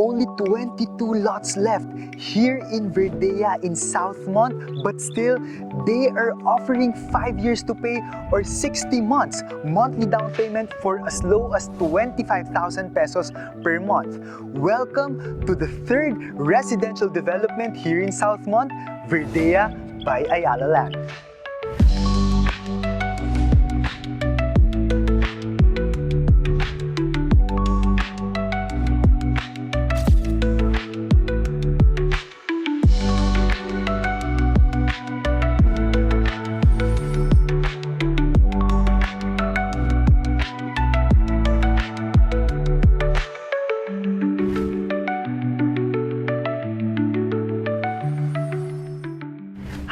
only 22 lots left here in Verdea in Southmont, but still, they are offering 5 years to pay or 60 months monthly down payment for as low as 25,000 pesos per month. Welcome to the third residential development here in Southmont, Verdea by Ayala Land.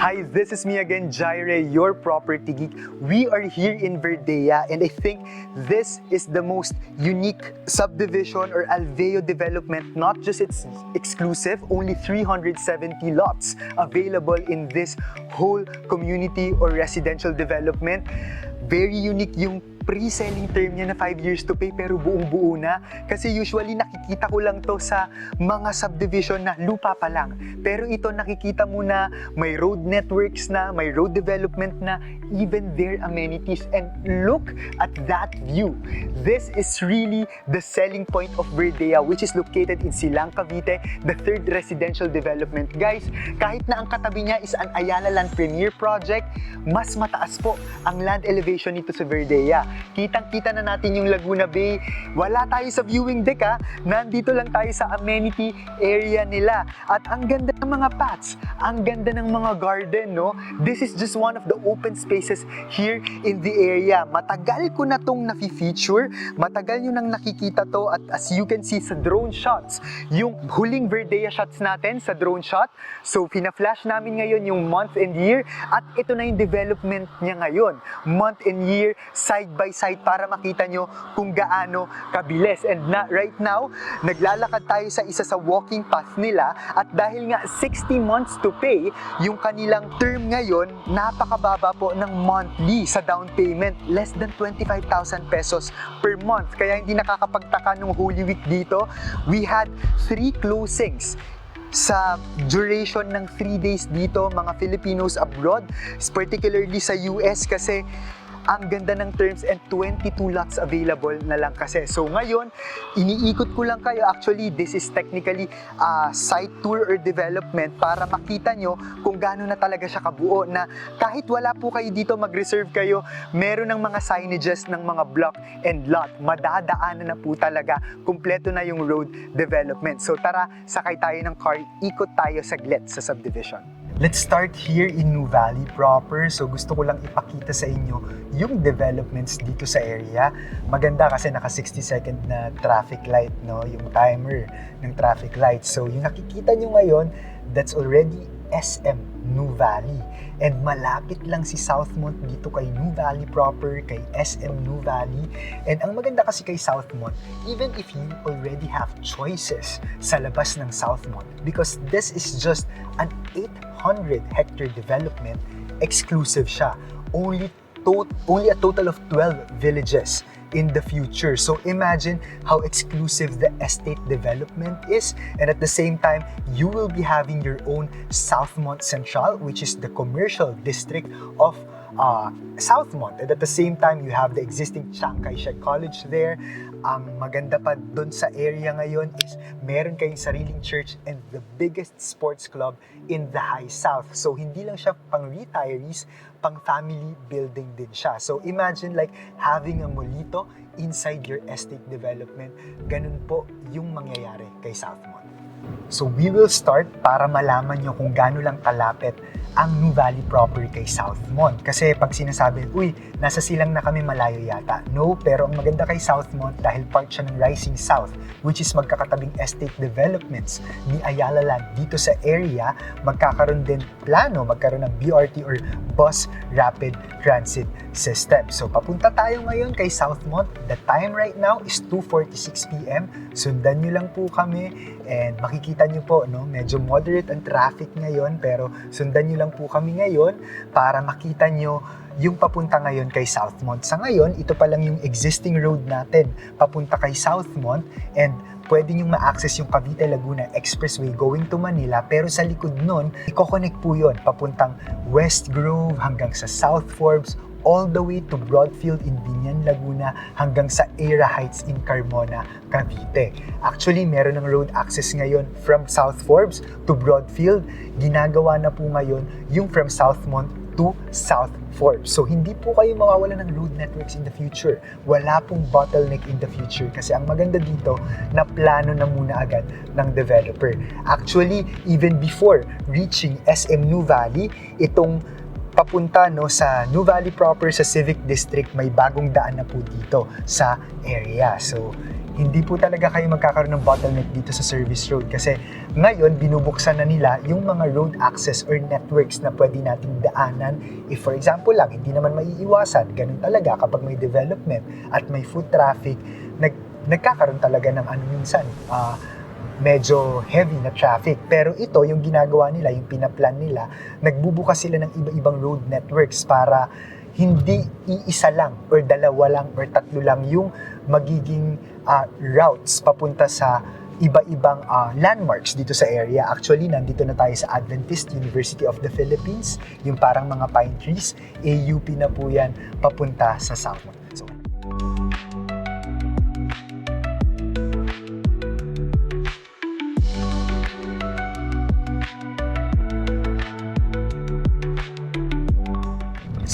Hi, this is me again, Jaire, your property geek. We are here in Verdea, and I think this is the most unique subdivision or Alveo development. Not just it's exclusive, only 370 lots available in this whole community or residential development. Very unique yung pre-selling term niya na 5 years to pay pero buong-buo na. Kasi usually nakikita ko lang to sa mga subdivision na lupa pa lang. Pero ito nakikita mo na may road networks na, may road development na, even their amenities. And look at that view. This is really the selling point of Verdea, which is located in Silang, Cavite, the third residential development. Guys, kahit na ang katabi niya is an Ayala Land Premier project, mas mataas po ang land elevation nito sa Verdea. Kitang-kita na natin yung Laguna Bay. Wala tayo sa viewing deck nandito lang tayo sa amenity area nila. At ang ganda ng mga paths, ang ganda ng mga garden, no? This is just one of the open spaces here in the area. Matagal ko na tong nafi-feature, matagal nyo nang nakikita to, at as you can see sa drone shots, yung huling Verdea shots natin sa drone shot, so pina-flash namin ngayon yung month and year, at ito na yung development niya ngayon. Month and year, side by side para makita nyo kung gaano kabilis. And right now, naglalakad tayo sa isa sa walking path nila, at dahil nga 60 months to pay, yung kanilang term ngayon, napakababa po ng monthly sa down payment, less than 25,000 pesos per month. Kaya hindi nakakapagtaka nung Holy Week dito. We had 3 closings sa duration ng 3 days dito, mga Filipinos abroad, particularly sa US, kasi ang ganda ng terms and 22 lots available na lang kasi. So ngayon, iniikot ko lang kayo. Actually, this is technically a site tour or development para makita nyo kung gaano na talaga siya kabuo, na kahit wala po kayo dito, mag-reserve kayo, meron ng mga signages ng mga block and lot. Madadaanan na po talaga. Kumpleto na yung road development. So tara, sakay tayo ng car, ikot tayo saglit sa subdivision. Let's start here in New Valley proper. So gusto ko lang ipakita sa inyo yung developments dito sa area. Maganda kasi naka 60-second na traffic light, no? Yung timer ng traffic light. So yung nakikita nyo ngayon, that's already SM New Valley. And malapit lang si Southmont dito kay New Valley proper, kay SM New Valley. And ang maganda kasi kay Southmont, even if you already have choices sa labas ng Southmont, because this is just an 800-hectare development, exclusive siya. Only a total of 12 villages in the future. So imagine how exclusive the estate development is, and at the same time, you will be having your own Southmont Central, which is the commercial district of Southmont. And at the same time, you have the existing Chiang Kai-shek College there. Ang maganda pa dun sa area ngayon is meron kayong sariling church and the biggest sports club in the High South. So hindi lang siya pang retirees, pang family building din siya. So imagine like having a molito inside your estate development. Ganun po yung mangyayari kay Southmont. So we will start para malaman nyo kung gaano lang kalapit ang New Valley proper kay Southmont. Kasi pag sinasabi, uy, nasa Silang na kami, malayo yata. No, pero ang maganda kay Southmont dahil part siya ng Rising South, which is magkakatabing estate developments ni Ayala Land dito sa area, magkakaroon din plano, magkaroon ng BRT or Bus Rapid Transit System. So papunta tayo ngayon kay Southmont. The time right now is 2:46 p.m. Sundan nyo lang po kami. And makikita nyo po, no, medyo moderate ang traffic ngayon, pero sundan nyo lang po kami ngayon para makita nyo yung papunta ngayon kay Southmont. Sa ngayon, ito pa lang yung existing road natin papunta kay Southmont, and pwede nyo ma-access yung Cavite-Laguna Expressway going to Manila, pero sa likod nun, i-connect po yun papuntang West Grove hanggang sa South Forbes, all the way to Broadfield in Biñan, Laguna, hanggang sa Era Heights in Carmona, Cavite. Actually, meron ng road access ngayon from South Forbes to Broadfield. Ginagawa na po ngayon yung from Southmont to South Forbes. So, hindi po kayo mawawala ng road networks in the future. Wala pong bottleneck in the future kasi ang maganda dito, na plano na muna agad ng developer. Actually, even before reaching SM New Valley, itong papunta sa New Valley proper sa Civic District, may bagong daan na po dito sa area. So, hindi po talaga kayo magkakaroon ng bottleneck dito sa service road kasi ngayon, binubuksan na nila yung mga road access or networks na pwede nating daanan. If for example lang, hindi naman maiiwasan, ganun talaga kapag may development at may foot traffic, nagkakaroon talaga ng minsan, medyo heavy na traffic. Pero ito, yung ginagawa nila, yung pinaplan nila, nagbubukas sila ng iba-ibang road networks para hindi iisa lang or dalawa lang or tatlo lang yung magiging routes papunta sa iba-ibang landmarks dito sa area. Actually, nandito na tayo sa Adventist University of the Philippines, yung parang mga pine trees, AUP na po yan papunta sa Southmont. So,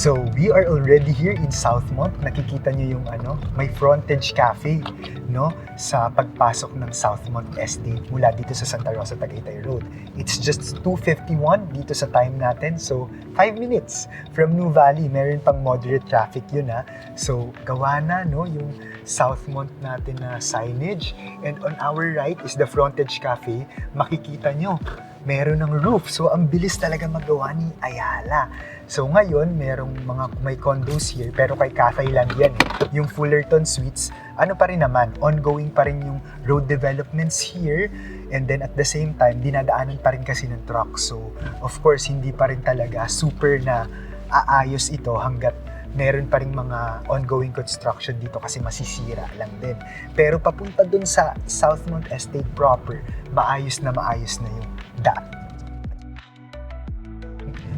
So, we are already here in Southmont. Nakikita nyo yung may frontage cafe, no? Sa pagpasok ng Southmont Estate mula dito sa Santa Rosa, Tagaytay Road. It's just 2:51 dito sa time natin. So, 5 minutes from New Valley. Meron pang moderate traffic yun, ha? So, gawa na, no? Yung Southmont natin na signage. And on our right is the frontage cafe. Makikita nyo, meron ng roof. So, ang bilis talaga magawa ni Ayala. So, ngayon, may condos here, pero kay Cathay lang yan. Yung Fullerton Suites, pa rin naman, ongoing pa rin yung road developments here. And then, at the same time, dinadaanan pa rin kasi ng truck. So, of course, hindi pa rin talaga super na aayos ito hanggat meron pa rin mga ongoing construction dito kasi masisira lang din. Pero papunta dun sa Southmont Estate proper, maayos na yung daan.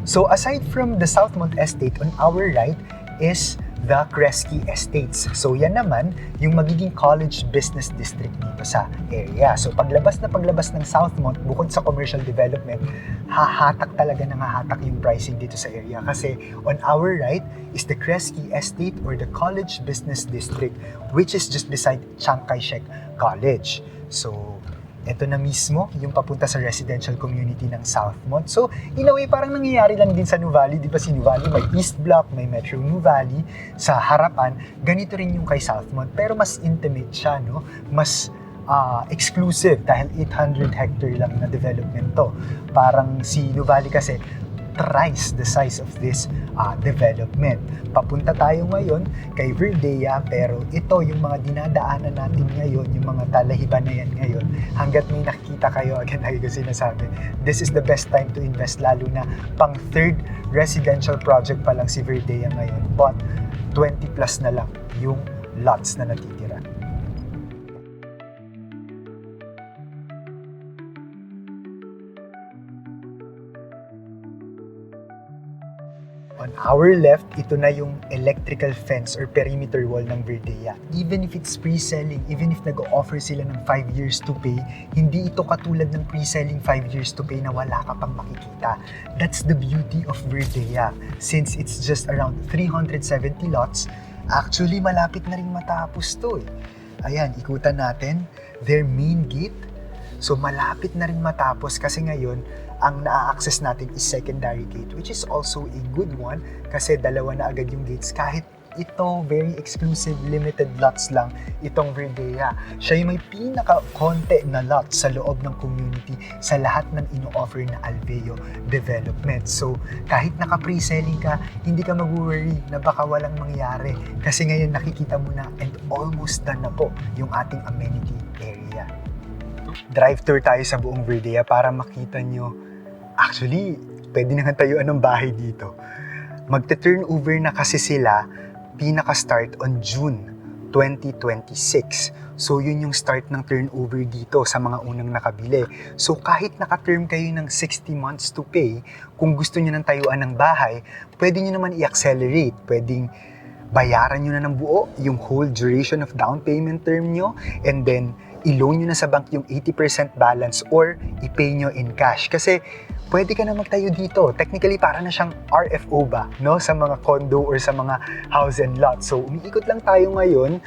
So aside from the Southmont Estate, on our right is the Kresge Estates. So yan naman yung magiging college business district dito sa area. So paglabas ng Southmont, bukod sa commercial development, hahatak yung pricing dito sa area. Kasi on our right is the Kresge Estate or the College Business District, which is just beside Chiang Kai-shek College. So ito na mismo yung papunta sa residential community ng Southmont. So, in a way, parang nangyayari lang din sa New Valley. Di ba si New Valley may East Block, may Metro New Valley. Sa harapan, ganito rin yung kay Southmont. Pero mas intimate siya, no? Mas exclusive dahil 800 hectare lang na development to. Parang si New Valley kasi thrice the size of this development. Papunta tayo ngayon kay Verdea, pero ito yung mga dinadaanan natin ngayon, yung mga talahiban na yan ngayon. Hanggat may nakikita kayo, again, lagi ko sinasabi, this is the best time to invest, lalo na pang third residential project pa lang si Verdea ngayon. But 20 plus na lang yung lots na natitira. On our left, ito na yung electrical fence or perimeter wall ng Verdea. Even if it's pre-selling, even if nag-offer sila ng 5 years to pay, hindi ito katulad ng pre-selling 5 years to pay na wala ka pang makikita. That's the beauty of Verdea. Since it's just around 370 lots, actually malapit na rin matapos to. Ayan, ikutan natin their main gate. So malapit na rin matapos kasi ngayon, ang na-access natin is secondary gate, which is also a good one kasi dalawa na agad yung gates. Kahit ito, very exclusive, limited lots lang itong Verdea. Siya yung may pinaka-konti na lots sa loob ng community sa lahat ng ino-offer na Alveo development. So, kahit naka-pre-selling ka, hindi ka mag-worry na baka walang mangyari kasi ngayon nakikita mo na and almost done na po yung ating amenity area. Drive tour tayo sa buong Verdea para makita nyo. Actually, pwede nang tayuan ng bahay dito. Magte-turnover na kasi sila pinaka-start on June 2026. So yun yung start ng turnover dito sa mga unang nakabili. So kahit naka-term kayo ng 60 months to pay, kung gusto nyo ng tayuan ng bahay, pwede nyo naman i-accelerate. Pwedeng bayaran nyo na ng buo yung whole duration of down payment term nyo, and then i-loan nyo na sa bank yung 80% balance or i-pay nyo in cash. Kasi pwede ka na magtayo dito. Technically, para na siyang RFO ba, no? Sa mga condo or sa mga house and lot. So, umiikot lang tayo ngayon.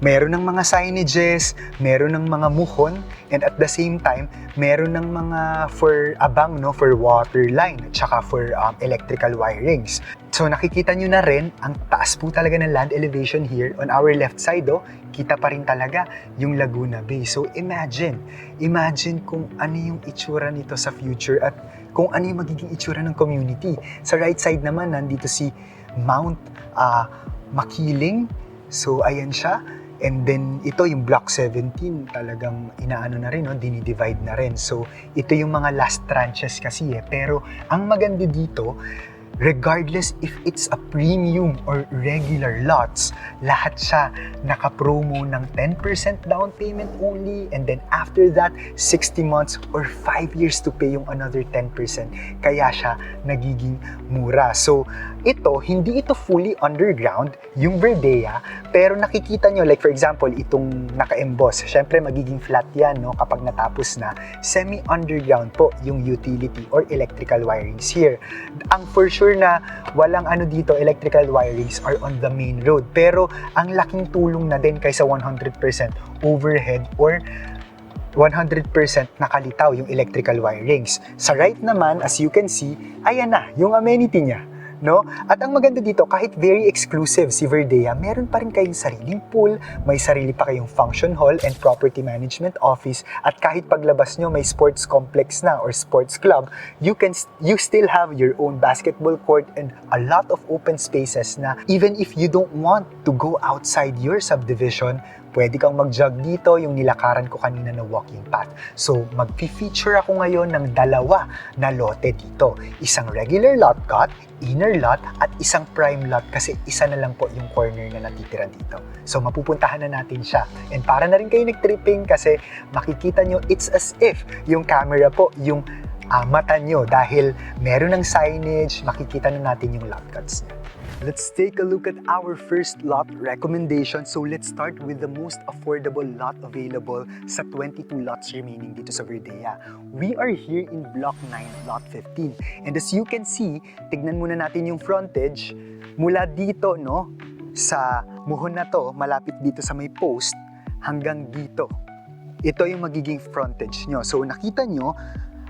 Meron ng mga signages, meron ng mga muhon, and at the same time, meron ng mga for abang, no, for water line, at saka for electrical wirings. So nakikita nyo na rin, ang taas po talaga ng land elevation here. On our left side, kita pa rin talaga yung Laguna Bay. So imagine kung ano yung itsura nito sa future at kung ano yung magiging itsura ng community. Sa right side naman, nandito si Mount Makiling. So ayan siya. And then, ito yung Block 17, talagang inaano na rin, dinidivide na rin. So, ito yung mga last tranches kasi Pero, ang maganda dito, regardless if it's a premium or regular lots, lahat siya naka-promo ng 10% down payment only, and then after that, 60 months or 5 years to pay yung another 10%. Kaya siya nagiging mura. So, hindi ito fully underground, yung Verdea, pero nakikita nyo, like for example, itong naka-emboss, syempre magiging flat yan, no, kapag natapos na. Semi-underground po yung utility or electrical wirings here. Ang for sure na walang dito, electrical wirings are on the main road. Pero ang laking tulong na din kaysa 100% overhead or 100% nakalitaw yung electrical wirings. Sa right naman, as you can see, ayan na, yung amenity niya. No? At ang maganda dito, kahit very exclusive si Verdea, meron pa rin kayong sariling pool, may sarili pa kayong function hall and property management office, at kahit paglabas nyo may sports complex na or sports club, you still have your own basketball court and a lot of open spaces na even if you don't want to go outside your subdivision, pwede kang mag-jog dito, yung nilakaran ko kanina na walking path. So, mag-feature ako ngayon ng dalawa na lote dito. Isang regular lot cut, inner lot, at isang prime lot kasi isa na lang po yung corner na natitira dito. So, mapupuntahan na natin siya. And para na rin kayo nag-tripping kasi makikita nyo, it's as if yung camera po, yung mata nyo dahil meron ng signage, makikita na natin yung lot cuts niya. Let's take a look at our first lot recommendation. So let's start with the most affordable lot available sa 22 lots remaining dito sa Verdea. We are here in Block 9, Lot 15. And as you can see, tignan muna natin yung frontage. Mula dito, no, sa muhon na to, malapit dito sa may post, hanggang dito. Ito yung magiging frontage nyo. So nakita nyo,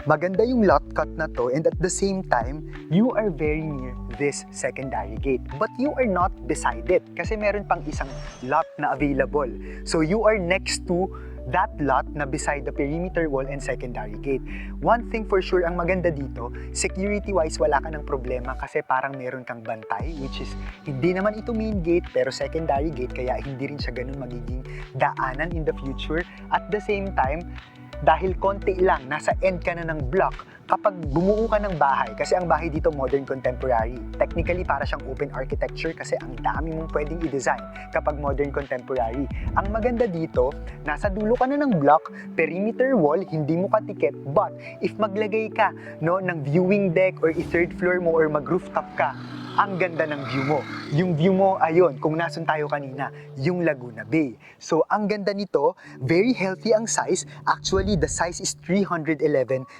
maganda yung lot cut na to, and at the same time, you are very near this secondary gate. But you are not beside it kasi meron pang isang lot na available. So you are next to that lot na beside the perimeter wall and secondary gate. One thing for sure, ang maganda dito, security-wise wala ka ng problema kasi parang meron kang bantay, which is hindi naman ito main gate pero secondary gate, kaya hindi rin siya ganun magiging daanan in the future. At the same time, dahil konti lang, nasa end ka na ng block, kapag bumuo ka ng bahay, kasi ang bahay dito modern contemporary, technically para siyang open architecture kasi ang dami mong pwedeng i-design kapag modern contemporary. Ang maganda dito, nasa dulo ka na ng block, perimeter wall, hindi mo katikit, but if maglagay ka, no, ng viewing deck or i-third floor mo or mag-rooftop ka, ang ganda ng view mo. Yung view mo, ayun, kung nasun tayo kanina, yung Laguna Bay. So, ang ganda nito, very healthy ang size. Actually, the size is 311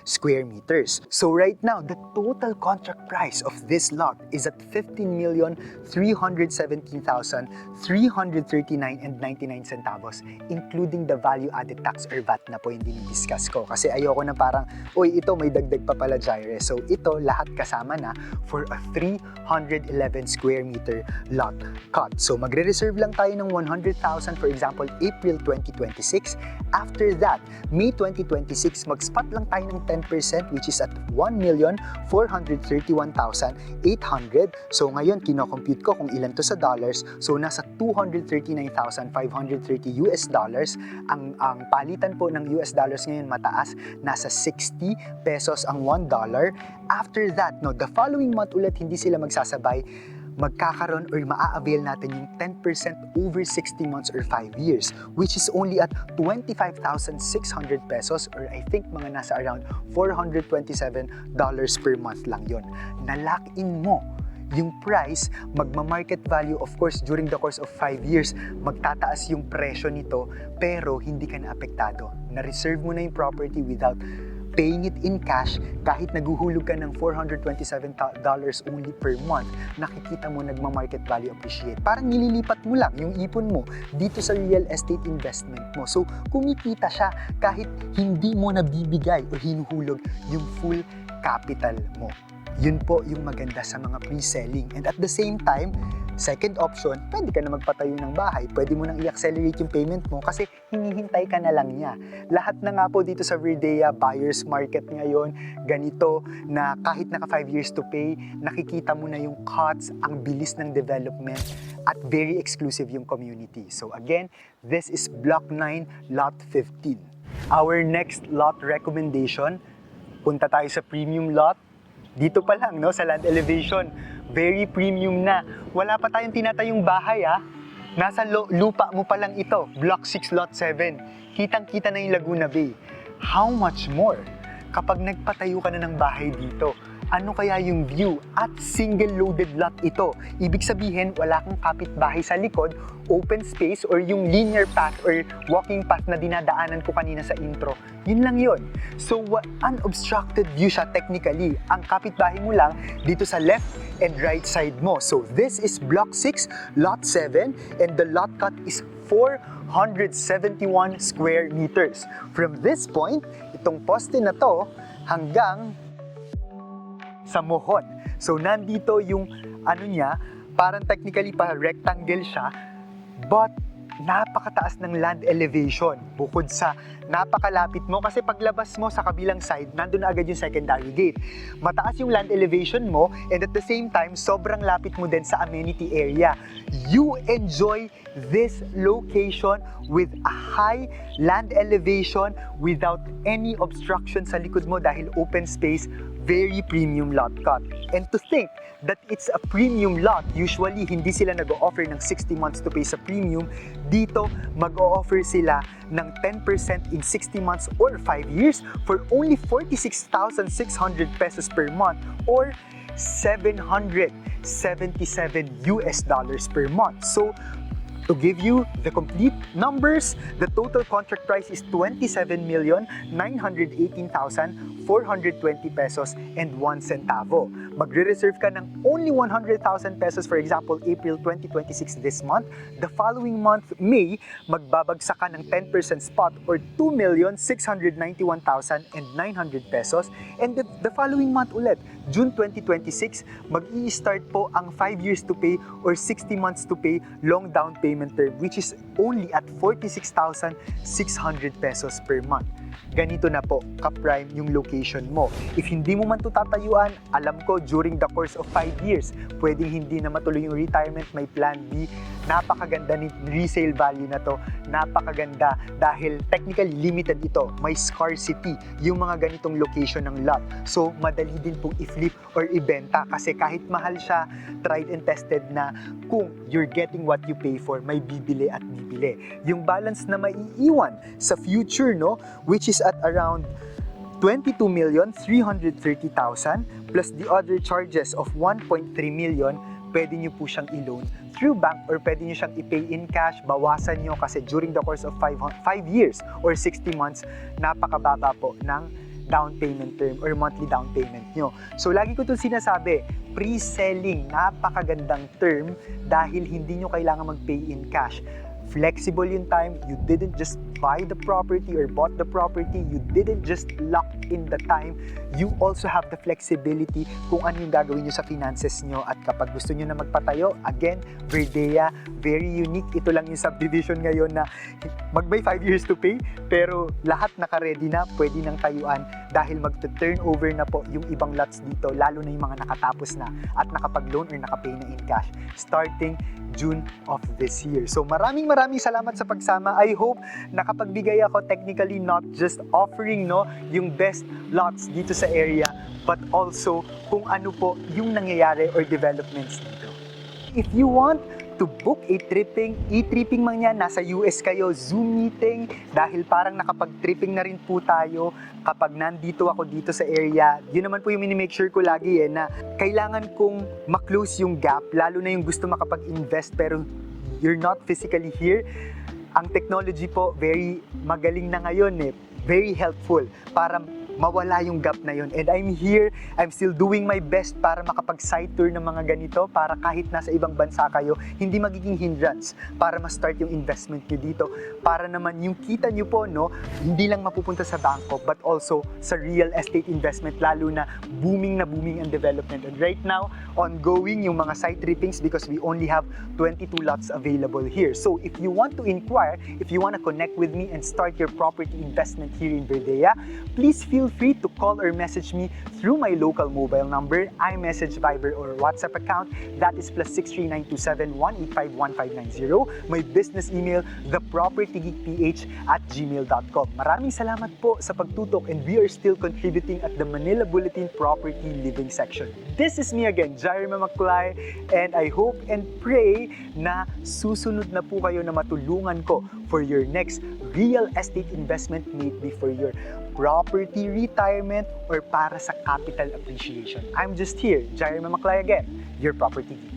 square meters. So, right now, the total contract price of this lot is at 15,317,339.99 centavos, including the value-added tax or VAT na po yung dinidiscuss ko. Kasi ayoko na parang, uy, ito may dagdag pa pala, Jaire. So, ito, lahat kasama na for a 311 square meter lot cut. So magre-reserve lang tayo ng 100,000 for example April 2026. After that, May 2026, mag-spot lang tayo ng 10% which is at 1,431,800. So ngayon, kino-compute ko kung ilan to sa dollars. So nasa $239,530 US dollars. Ang palitan po ng US dollars ngayon mataas, nasa 60 pesos ang $1. After that, no, the following month ulit hindi sila magsasabay. magkakaroon or maa-avail natin yung 10% over 60 months or 5 years, which is only at 25,600 pesos or I think mga nasa around $427 per month lang yon. Na-lock in mo yung price, magma-market value, of course, during the course of 5 years, magtataas yung presyo nito, pero hindi ka na apektado. Na-reserve mo na yung property without paying it in cash, kahit naguhulog ka ng $427 only per month, nakikita mo nagma-market value appreciate. Parang nililipat mo lang yung ipon mo dito sa real estate investment mo. So, kumikita siya kahit hindi mo nabibigay o hinuhulog yung full capital mo. Yun po yung maganda sa mga pre-selling. And at the same time, second option, pwede ka na magpatayo ng bahay. Pwede mo nang i-accelerate yung payment mo kasi hinihintay ka na lang niya. Lahat na nga po dito sa Verdea, buyer's market ngayon, ganito na kahit naka 5 years to pay, nakikita mo na yung cuts, ang bilis ng development, at very exclusive yung community. So again, this is Block 9, Lot 15. Our next lot recommendation, punta tayo sa premium lot. Dito pa lang, no, sa land elevation, very premium na. Wala pa tayong tinatayong bahay, ha? Nasa lupa mo pa lang ito, Block 6, Lot 7. Kitang-kita na yung Laguna Bay. How much more kapag nagpatayo ka na ng bahay dito? Ano kaya yung view? At single-loaded lot ito. Ibig sabihin, wala kang kapitbahay sa likod, open space, or yung linear path or walking path na dinadaanan ko kanina sa intro. Yun lang yun. So, unobstructed view siya technically. Ang kapitbahay mo lang dito sa left and right side mo. So, this is Block 6, Lot 7, and the lot cut is 471 square meters. From this point, itong poste na to hanggang sa mohon. So, nandito yung ano niya, parang technically pa rectangle siya, but napakataas ng land elevation bukod sa napakalapit mo kasi paglabas mo sa kabilang side, nandun na agad yung secondary gate. Mataas yung land elevation mo and at the same time, sobrang lapit mo din sa amenity area. You enjoy this location with a high land elevation without any obstruction sa likod mo dahil open space, very premium lot cut. And to think that it's a premium lot, usually hindi sila nag-o-offer ng 60 months to pay sa premium. Dito, mag-o-offer sila ng 10% in 60 months or 5 years for only 46,600 pesos per month or $777 per month. So, to give you the complete numbers, the total contract price is 27,918,420 pesos and 1 centavo. Magre-reserve ka ng only 100,000 pesos, for example, April 2026 this month. The following month, May, magbabagsak ka ng 10% spot or 2,691,900 pesos. And the following month ulit, June 2026, mag-i-start po ang 5 years to pay or 60 months to pay long down payment term, which is only at 46,600 pesos per month. Ganito na po ka-prime yung location mo. If hindi mo man ito tatayuan, alam ko during the course of 5 years, pwedeng hindi na matuloy yung retirement, may plan B. Napakaganda ni resale value na to. Napakaganda dahil technically limited ito. May scarcity yung mga ganitong location ng lot. So, madali din pong i-flip or ibenta kasi kahit mahal siya, tried and tested na kung you're getting what you pay for, may bibili at bibili. Yung balance na maiiwan sa future, no, which is at around 22,330,000 plus the other charges of 1.3 million, pwede nyo po siyang i-loan through bank or pwede nyo siyang i-pay in cash, bawasan nyo kasi during the course of 5 years or 60 months, napakababa po ng down payment term or monthly down payment nyo. So, lagi ko itong sinasabi, pre-selling, napakagandang term dahil hindi nyo kailangan mag-pay in cash. Flexible yung time, you didn't just buy the property or bought the property, you didn't just lock in the time, you also have the flexibility kung ano yung gagawin nyo sa finances nyo at kapag gusto nyo na magpatayo, again, Verdea, very unique, ito lang yung subdivision ngayon na mag-may 5 years to pay, pero lahat naka-ready na, pwede nang tayuan dahil mag-turnover na po yung ibang lots dito, lalo na yung mga nakatapos na at nakapag-loan or nakapay na in cash, starting June of this year. So maraming salamat sa pagsama. I hope nakapagbigay ako technically not just offering no yung best lots dito sa area but also kung ano po yung nangyayari or developments dito. if you want to book e-tripping man yan, nasa US kayo, Zoom meeting, dahil parang nakapag-tripping na rin po tayo kapag nandito ako dito sa area. Yun naman po yung mini-make sure ko lagi na kailangan kong maklose yung gap, lalo na yung gusto makapag-invest pero you're not physically here. Ang technology po, very magaling na ngayon very helpful para mawala yung gap na yun. And I'm here, I'm still doing my best para makapag-site tour ng mga ganito para kahit nasa ibang bansa kayo, hindi magiging hindrance para ma-start yung investment nyo dito. Para naman yung kita nyo po, hindi lang mapupunta sa bangko but also sa real estate investment, lalo na booming ang development. And right now, ongoing yung mga site trippings because we only have 22 lots available here. So if you want to inquire, if you want to connect with me and start your property investment here in Verdea, please feel free to call or message me through my local mobile number, iMessage, Viber, or WhatsApp account. That is +63927-185-1590. My business email, thepropertygeekph@gmail.com. Maraming salamat po sa pagtutok, and we are still contributing at the Manila Bulletin Property Living section. This is me again, Jair Mamaklay, and I hope and pray na susunod na po kayo na matulungan ko for your next real estate investment, may it be for your property retirement or para sa capital appreciation. I'm just here, Jair Mamaklay again, your property geek.